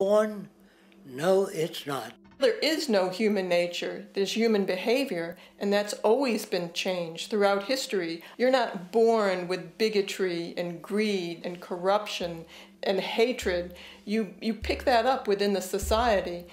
Born? No, it's not. There is no human nature. There's human behavior, and that's always been changed throughout history. You're not born with bigotry and greed and corruption and hatred. You pick that up within the society.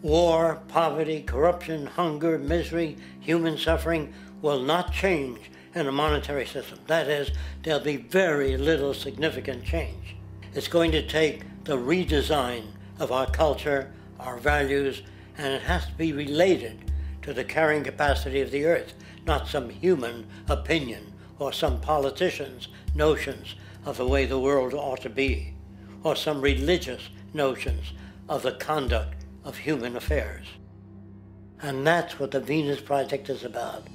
War, poverty, corruption, hunger, misery, human suffering will not change in a monetary system. That is, there'll be very little significant change. It's going to take the redesign of our culture, our values, and it has to be related to the carrying capacity of the earth, not some human opinion or some politician's notions of the way the world ought to be, or some religious notions of the conduct of human affairs. And that's what the Venus Project is about.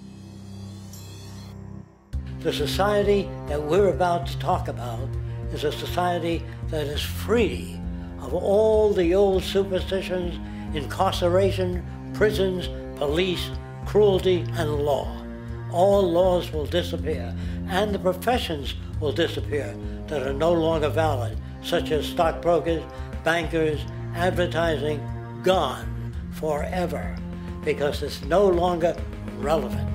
The society that we're about to talk about is a society that is free of all the old superstitions, incarceration, prisons, police, cruelty, and law. All laws will disappear, and the professions will disappear that are no longer valid, such as stockbrokers, bankers, advertising, gone forever, because it's no longer relevant.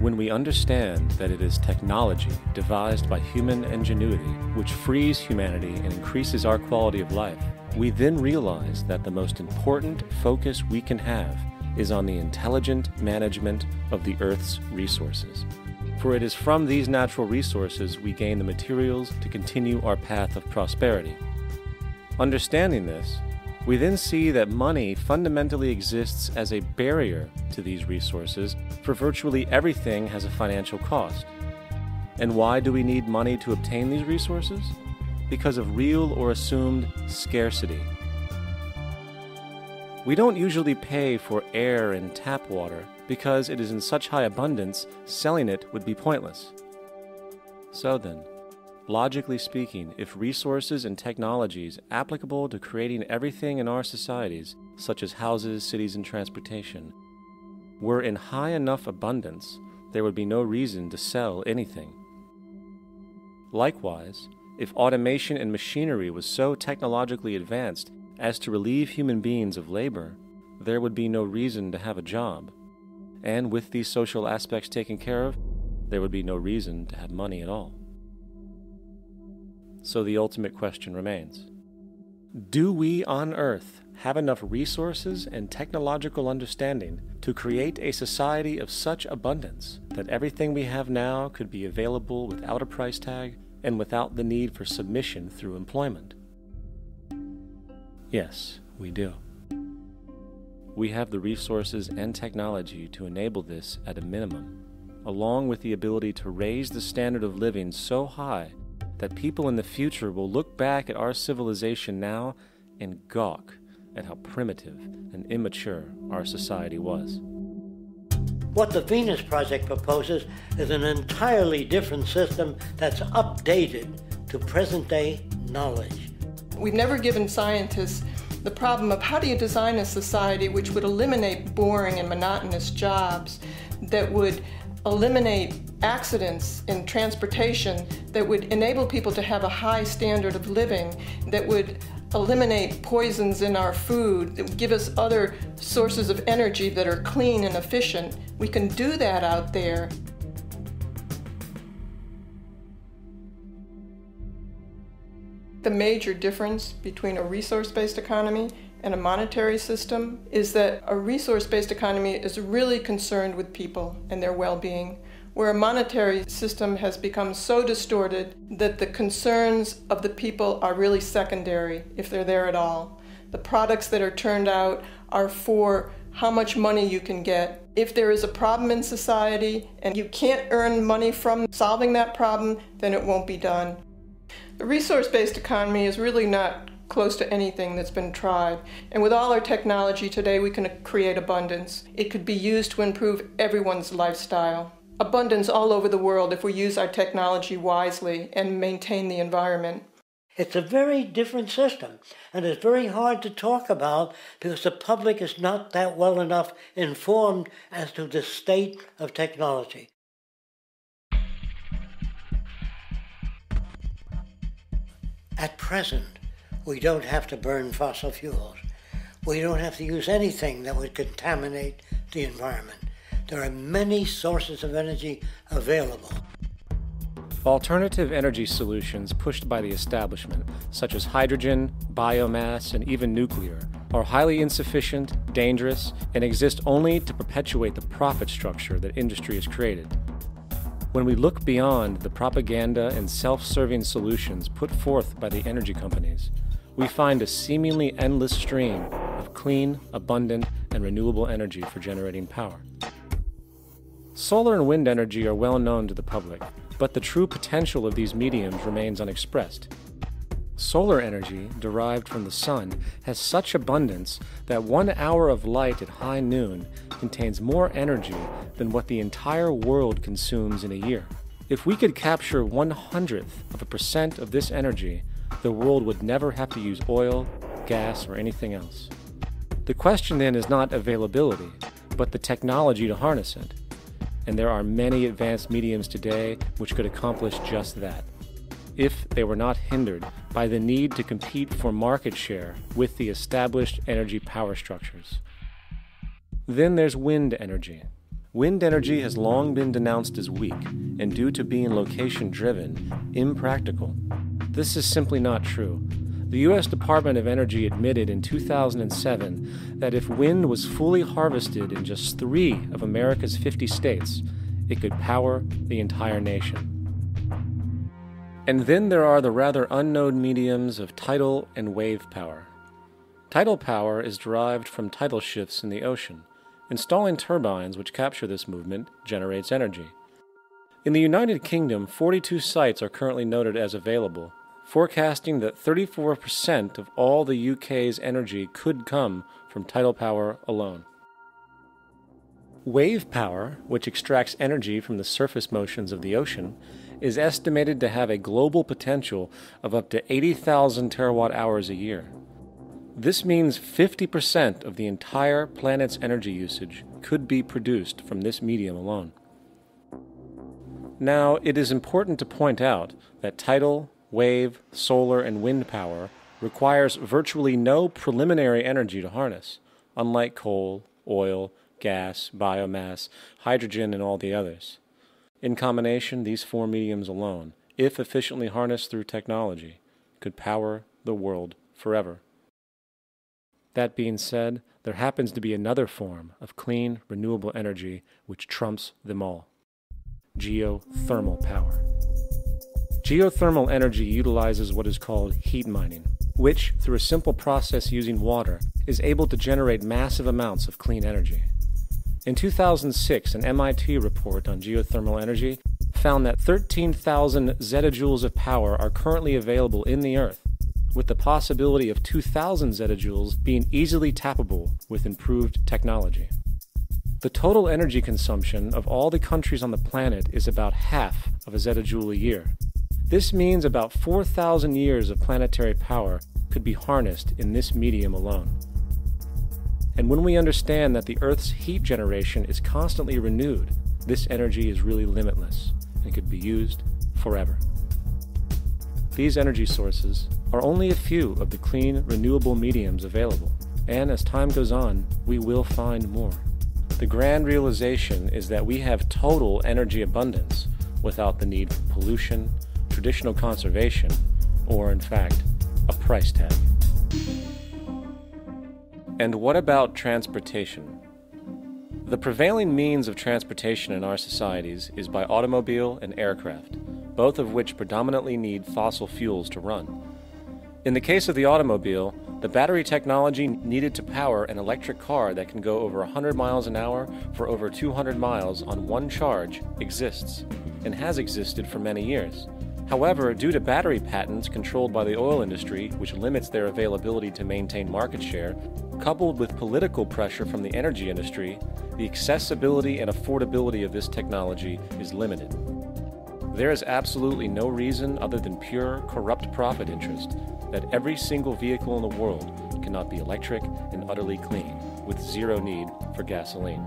When we understand that it is technology devised by human ingenuity which frees humanity and increases our quality of life, we then realize that the most important focus we can have is on the intelligent management of the Earth's resources. For it is from these natural resources we gain the materials to continue our path of prosperity. Understanding this, we then see that money fundamentally exists as a barrier to these resources, for virtually everything has a financial cost. And why do we need money to obtain these resources? Because of real or assumed scarcity. We don't usually pay for air and tap water because it is in such high abundance, selling it would be pointless. So then, logically speaking, if resources and technologies applicable to creating everything in our societies, such as houses, cities, and transportation, were in high enough abundance, there would be no reason to sell anything. Likewise, if automation and machinery was so technologically advanced as to relieve human beings of labor, there would be no reason to have a job. And with these social aspects taken care of, there would be no reason to have money at all. So the ultimate question remains: do we on Earth have enough resources and technological understanding to create a society of such abundance that everything we have now could be available without a price tag and without the need for submission through employment? Yes, we do. We have the resources and technology to enable this at a minimum, along with the ability to raise the standard of living so high that people in the future will look back at our civilization now and gawk at how primitive and immature our society was. What the Venus Project proposes is an entirely different system that's updated to present-day knowledge. We've never given scientists the problem of how do you design a society which would eliminate boring and monotonous jobs, that would eliminate accidents in transportation, that would enable people to have a high standard of living, that would eliminate poisons in our food, that would give us other sources of energy that are clean and efficient. We can do that out there. The major difference between a resource-based economy and a monetary system is that a resource-based economy is really concerned with people and their well-being, where a monetary system has become so distorted that the concerns of the people are really secondary, if they're there at all. The products that are turned out are for how much money you can get. If there is a problem in society and you can't earn money from solving that problem, then it won't be done. The resource-based economy is really not close to anything that's been tried. And with all our technology today, we can create abundance. It could be used to improve everyone's lifestyle. Abundance all over the world if we use our technology wisely and maintain the environment. It's a very different system, and it's very hard to talk about because the public is not that well enough informed as to the state of technology. At present, we don't have to burn fossil fuels. We don't have to use anything that would contaminate the environment. There are many sources of energy available. Alternative energy solutions pushed by the establishment, such as hydrogen, biomass, and even nuclear, are highly insufficient, dangerous, and exist only to perpetuate the profit structure that industry has created. When we look beyond the propaganda and self-serving solutions put forth by the energy companies, we find a seemingly endless stream of clean, abundant, and renewable energy for generating power. Solar and wind energy are well known to the public, but the true potential of these mediums remains unexpressed. Solar energy, derived from the sun, has such abundance that 1 hour of light at high noon contains more energy than what the entire world consumes in a year. If we could capture 1/100% of this energy, the world would never have to use oil, gas, or anything else. The question then is not availability, but the technology to harness it. And there are many advanced mediums today which could accomplish just that, if they were not hindered by the need to compete for market share with the established energy power structures. Then there's wind energy. Wind energy has long been denounced as weak, and due to being location-driven, impractical. This is simply not true. The U.S. Department of Energy admitted in 2007 that if wind was fully harvested in just 3 of America's 50 states, it could power the entire nation. And then there are the rather unknown mediums of tidal and wave power. Tidal power is derived from tidal shifts in the ocean. Installing turbines which capture this movement generates energy. In the United Kingdom, 42 sites are currently noted as available, forecasting that 34% of all the UK's energy could come from tidal power alone. Wave power, which extracts energy from the surface motions of the ocean, is estimated to have a global potential of up to 80,000 terawatt-hours a year. This means 50% of the entire planet's energy usage could be produced from this medium alone. Now, it is important to point out that tidal, wave, solar, and wind power requires virtually no preliminary energy to harness, unlike coal, oil, gas, biomass, hydrogen, and all the others. In combination, these 4 mediums alone, if efficiently harnessed through technology, could power the world forever. That being said, there happens to be another form of clean, renewable energy which trumps them all: geothermal power. Geothermal energy utilizes what is called heat mining, which, through a simple process using water, is able to generate massive amounts of clean energy. In 2006, an MIT report on geothermal energy found that 13,000 zettajoules of power are currently available in the Earth, with the possibility of 2,000 zettajoules being easily tappable with improved technology. The total energy consumption of all the countries on the planet is about half of a zettajoule a year. This means about 4,000 years of planetary power could be harnessed in this medium alone. And when we understand that the Earth's heat generation is constantly renewed, this energy is really limitless and could be used forever. These energy sources are only a few of the clean, renewable mediums available, and as time goes on, we will find more. The grand realization is that we have total energy abundance without the need for pollution, traditional conservation, or in fact, a price tag. And what about transportation? The prevailing means of transportation in our societies is by automobile and aircraft, both of which predominantly need fossil fuels to run. In the case of the automobile, the battery technology needed to power an electric car that can go over 100 miles an hour for over 200 miles on one charge exists, and has existed for many years. However, due to battery patents controlled by the oil industry, which limits their availability to maintain market share, coupled with political pressure from the energy industry, the accessibility and affordability of this technology is limited. There is absolutely no reason other than pure, corrupt profit interest that every single vehicle in the world cannot be electric and utterly clean, with zero need for gasoline.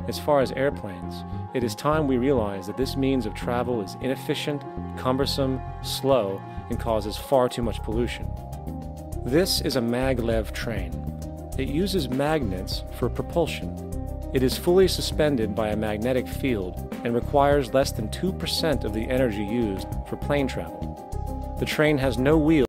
As far as airplanes, it is time we realize that this means of travel is inefficient, cumbersome, slow, and causes far too much pollution. This is a maglev train. It uses magnets for propulsion. It is fully suspended by a magnetic field and requires less than 2% of the energy used for plane travel. The train has no wheels